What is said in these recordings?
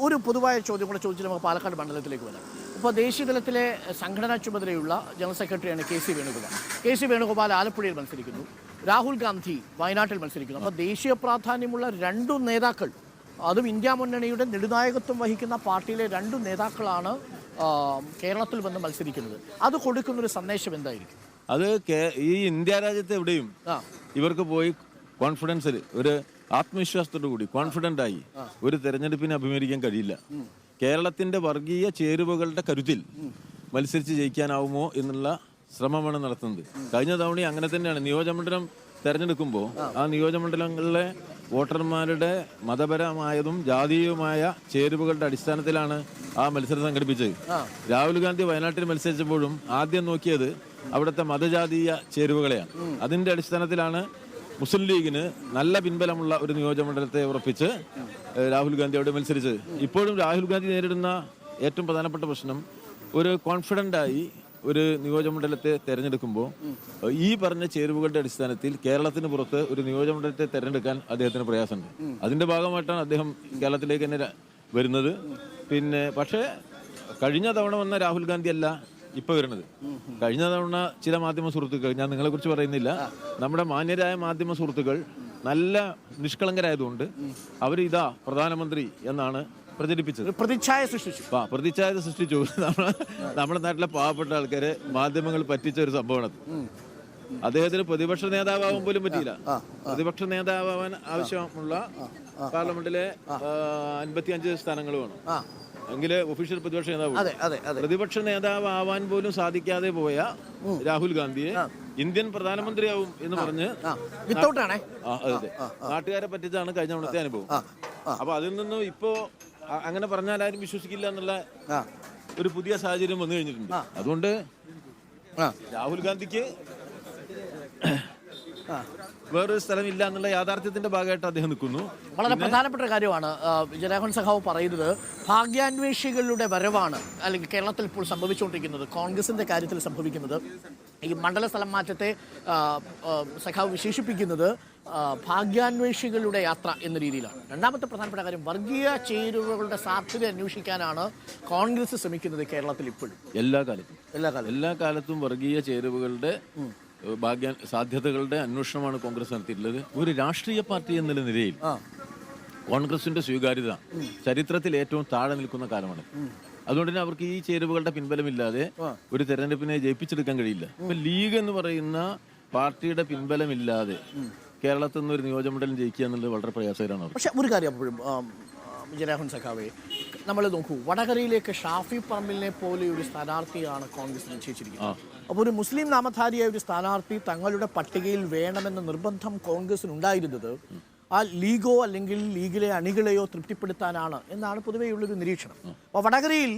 ഒരു പൊതുവായ ചോദ്യം കൂടെ ചോദിച്ചിട്ട് നമുക്ക് പാലക്കാട് മണ്ഡലത്തിലേക്ക് വരാം. ഇപ്പോൾ ദേശീയ തലത്തിലെ സംഘടനാ ചുമതലയുള്ള ജനറൽ സെക്രട്ടറിയാണ് കെ.സി. വേണുഗോപാൽ. കെ.സി. വേണുഗോപാൽ ആലപ്പുഴയിൽ മത്സരിക്കുന്നു, രാഹുൽ ഗാന്ധി വയനാട്ടിൽ മത്സരിക്കുന്നു. അപ്പോൾ ദേശീയ പ്രാധാന്യമുള്ള രണ്ടു നേതാക്കൾ, അതും ഇന്ത്യ മുന്നണിയുടെ നെടുനായകത്വം വഹിക്കുന്ന പാർട്ടിയിലെ രണ്ടു നേതാക്കളാണ് കേരളത്തിൽ വന്ന് മത്സരിക്കുന്നത്. അത് കൊടുക്കുന്നൊരു സന്ദേശം എന്തായിരിക്കും? അത് ഈ ഇന്ത്യ രാജ്യത്ത് എവിടെയും ഇവർക്ക് പോയി കോൺഫിഡൻസിൽ, ഒരു ആത്മവിശ്വാസത്തോടു കൂടി കോൺഫിഡന്റ് ആയി ഒരു തെരഞ്ഞെടുപ്പിനെ അഭിമുഖീകരിക്കാൻ കഴിയില്ല. കേരളത്തിന്റെ വർഗീയ ചേരുവകളുടെ കരുത്തിൽ മത്സരിച്ച് ജയിക്കാനാവുമോ എന്നുള്ള ശ്രമമാണ് നടത്തുന്നത്. കഴിഞ്ഞ തവണ അങ്ങനെ തന്നെയാണ്. നിയോജകമണ്ഡലം തെരഞ്ഞെടുക്കുമ്പോൾ ആ നിയോജകമണ്ഡലങ്ങളിലെ വോട്ടർമാരുടെ മതപരമായതും ജാതീയവുമായ ചേരുവകളുടെ അടിസ്ഥാനത്തിലാണ് ആ മത്സരം സംഘടിപ്പിച്ചത്. രാഹുൽ ഗാന്ധി വയനാട്ടിൽ മത്സരിച്ചപ്പോഴും ആദ്യം നോക്കിയത് അവിടുത്തെ മതജാതീയ ചേരുവകളെയാണ്. അതിന്റെ അടിസ്ഥാനത്തിലാണ് മുസ്ലിം ലീഗിന് നല്ല പിൻബലമുള്ള ഒരു നിയോജകമണ്ഡലത്തെ ഉറപ്പിച്ച് രാഹുൽ ഗാന്ധി അവിടെ മത്സരിച്ചത്. ഇപ്പോഴും രാഹുൽ ഗാന്ധി നേരിടുന്ന ഏറ്റവും പ്രധാനപ്പെട്ട പ്രശ്നം, ഒരു കോൺഫിഡൻ്റായി ഒരു നിയോജകമണ്ഡലത്തെ തെരഞ്ഞെടുക്കുമ്പോൾ ഈ പറഞ്ഞ ചേരുവകളുടെ അടിസ്ഥാനത്തിൽ കേരളത്തിന് പുറത്ത് ഒരു നിയോജകമണ്ഡലത്തെ തെരഞ്ഞെടുക്കാൻ അദ്ദേഹത്തിന് പ്രയാസമുണ്ട്. അതിന്റെ ഭാഗമായിട്ടാണ് അദ്ദേഹം കേരളത്തിലേക്ക് തന്നെ വരുന്നത്. പക്ഷേ കഴിഞ്ഞ തവണ വന്ന രാഹുൽ ഗാന്ധി അല്ല ഇപ്പൊ വരുന്നത്. കഴിഞ്ഞ തവണ ചില മാധ്യമ സുഹൃത്തുക്കൾ, ഞാൻ നിങ്ങളെ കുറിച്ച് പറയുന്നില്ല, നമ്മുടെ മാന്യരായ മാധ്യമ സുഹൃത്തുക്കൾ നല്ല നിഷ്കളങ്കരായതുകൊണ്ട് അവർ ഇതാ പ്രധാനമന്ത്രി എന്നാണ് പ്രചരിപ്പിച്ചത്. പ്രതിച്ഛായ സൃഷ്ടിച്ചു. നമ്മുടെ നാട്ടിലെ പാവപ്പെട്ട ആൾക്കാരെ മാധ്യമങ്ങൾ പറ്റിച്ച ഒരു സംഭവമാണ്. അദ്ദേഹത്തിന് പ്രതിപക്ഷ നേതാവാൻ പോലും പറ്റിയില്ല. പ്രതിപക്ഷ നേതാവാൻ ആവശ്യമുള്ള പാർലമെന്റിലെ 55 സ്ഥാനങ്ങൾ വേണം എങ്കില് ഒഫീഷ്യൽ പ്രതിപക്ഷ നേതാവ്. പ്രതിപക്ഷ നേതാവ് ആവാൻ പോലും സാധിക്കാതെ പോയ രാഹുൽ ഗാന്ധിയെ ഇന്ത്യൻ പ്രധാനമന്ത്രിയാവും എന്ന് പറഞ്ഞ് നാട്ടുകാരെ പറ്റിച്ചാണ് കഴിഞ്ഞ തവണത്തെ അനുഭവം. അപ്പൊ അതിൽ നിന്നും ഇപ്പോ അങ്ങനെ പറഞ്ഞാൽ ആരും വിശ്വസിക്കില്ല എന്നുള്ള ഒരു പുതിയ സാഹചര്യം വന്നു കഴിഞ്ഞിട്ടുണ്ട്. അതുകൊണ്ട് രാഹുൽ ഗാന്ധിക്ക് വേറൊരു സ്ഥലമില്ല എന്നുള്ള യാഥാർത്ഥ്യത്തിന്റെ ഭാഗമായിട്ട് അദ്ദേഹം നിൽക്കുന്നു. വളരെ പ്രധാനപ്പെട്ട കാര്യമാണ് ജയരാഘവൻ സഖാവ് പറയുന്നത്. ഭാഗ്യാന്വേഷികളുടെ വരവാണ് അല്ലെങ്കിൽ കേരളത്തിൽ ഇപ്പോൾ സംഭവിച്ചുകൊണ്ടിരിക്കുന്നത്. കോൺഗ്രസിന്റെ കാര്യത്തിൽ സംഭവിക്കുന്നത് ഈ മണ്ഡല സ്ഥലം മാറ്റത്തെ സഖാവ് വിശേഷിപ്പിക്കുന്നത് ഭാഗ്യാന്വേഷികളുടെ യാത്ര എന്ന രീതിയിലാണ്. രണ്ടാമത്തെ പ്രധാനപ്പെട്ട കാര്യം, വർഗീയ ചേരുവകളുടെ സാധ്യത അന്വേഷിക്കാനാണ് കോൺഗ്രസ് ശ്രമിക്കുന്നത് കേരളത്തിൽ ഇപ്പോഴും. എല്ലാ കാലത്തും വർഗീയ ചേരുവകളുടെ സാധ്യതകളുടെ അന്വേഷണമാണ് കോൺഗ്രസ് നടത്തിയിട്ടുള്ളത്. ഒരു രാഷ്ട്രീയ പാർട്ടി എന്നുള്ള നിലയിൽ കോൺഗ്രസിന്റെ സ്വീകാര്യത ചരിത്രത്തിൽ ഏറ്റവും താഴെ നിൽക്കുന്ന കാലമാണ്. അതുകൊണ്ട് തന്നെ അവർക്ക് ഈ ചേരുവകളുടെ പിൻബലമില്ലാതെ ഒരു തെരഞ്ഞെടുപ്പിനെ ജയിപ്പിച്ചെടുക്കാൻ കഴിയില്ല. ഇപ്പൊ ലീഗ് എന്ന് പറയുന്ന പാർട്ടിയുടെ പിൻബലമില്ലാതെ കേരളത്തിൽ നിന്ന് ഒരു നിയോജകമണ്ഡലം ജയിക്കുക എന്നുള്ളത് വളരെ പ്രയാസകരമാണ്. പക്ഷെ ഒരു കാര്യം അപ്പോഴും ജയരാഘവൻ സഖാവെ, നമ്മൾ നോക്കൂ, വടകരയിലേക്ക് ഷാഫി പറമ്പിലിനെ പോലെ ഒരു സ്ഥാനാർത്ഥിയാണ് കോൺഗ്രസ് നിശ്ചയിച്ചിരിക്കുന്നത്. അപ്പോൾ ഒരു മുസ്ലിം നാമധാരിയായ ഒരു സ്ഥാനാർത്ഥി തങ്ങളുടെ പട്ടികയിൽ വേണമെന്ന നിർബന്ധം കോൺഗ്രസിനുണ്ടായിരുന്നത് ആ ലീഗോ അല്ലെങ്കിൽ ലീഗിലെ അണികളെയോ തൃപ്തിപ്പെടുത്താനാണ് എന്നാണ് പൊതുവെയുള്ളൊരു നിരീക്ഷണം. അപ്പോൾ വടകരയിൽ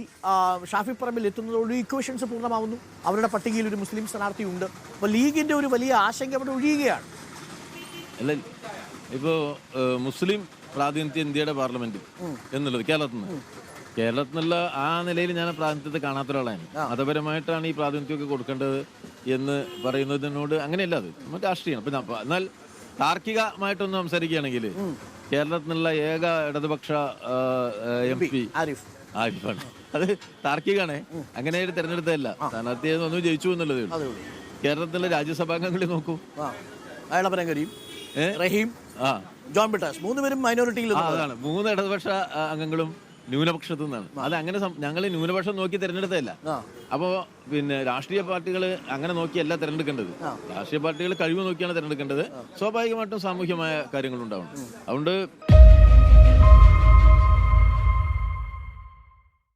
ഷാഫി പറമ്പിൽ എത്തുന്നതോട് ഇക്വേഷൻസ് പൂർണ്ണമാവുന്നു. അവരുടെ പട്ടികയിൽ ഒരു മുസ്ലിം സ്ഥാനാർത്ഥി ഉണ്ട്. അപ്പോൾ ലീഗിന്റെ ഒരു വലിയ ആശങ്ക അവിടെ ഒഴിയുകയാണ്. അല്ല, ഇപ്പോൾ മുസ്ലിം പ്രാതിനിധ്യം ഇന്ത്യയുടെ പാർലമെന്റിൽ എന്നുള്ളത് കേരളത്തിൽ നിന്നുള്ള ആ നിലയിൽ ഞാൻ പ്രാതിനിധ്യത്തെ കാണാത്ത ഒരാളാണ്. മതപരമായിട്ടാണ് ഈ പ്രാതിനിധ്യമൊക്കെ കൊടുക്കേണ്ടത് എന്ന് പറയുന്നതിനോട് അങ്ങനെയല്ല. അത് നമ്മൾ രാഷ്ട്രീയമാണ്. അപ്പൊ എന്നാൽ താർക്കികമായിട്ടൊന്ന് സംസാരിക്കുകയാണെങ്കിൽ കേരളത്തിൽ നിന്നുള്ള ഏക ഇടതുപക്ഷ MP ആരിഫാണ്. അത് താർക്കികാണ്. അങ്ങനെ ഒരു തെരഞ്ഞെടുത്തതല്ല. സ്ഥാനാർത്ഥിയെ ഒന്നും ജയിച്ചു എന്നുള്ളതേ ഉള്ളൂ. കേരളത്തിലെ രാജ്യസഭാംഗങ്ങളെ നോക്കൂ, റഹീം, ജോൺ ബ്രിട്ടാസ്, 3 പേരും മൈനോറിറ്റിയിൽ. അതാണ് 3 ഇടതുപക്ഷ അംഗങ്ങളും ന്യൂനപക്ഷത്തു നിന്നാണ്. അത് അങ്ങനെ ഞങ്ങൾ ന്യൂനപക്ഷം നോക്കി തിരഞ്ഞെടുത്തതല്ല. അപ്പോ രാഷ്ട്രീയ പാർട്ടികൾ അങ്ങനെ നോക്കിയല്ല തിരഞ്ഞെടുക്കേണ്ടത്. രാഷ്ട്രീയ പാർട്ടികൾ കഴിവ് നോക്കിയാണ് തിരഞ്ഞെടുക്കേണ്ടത്. സ്വാഭാവികമായിട്ടും സാമൂഹ്യമായ കാര്യങ്ങൾ ഉണ്ടാവണം. അതുകൊണ്ട്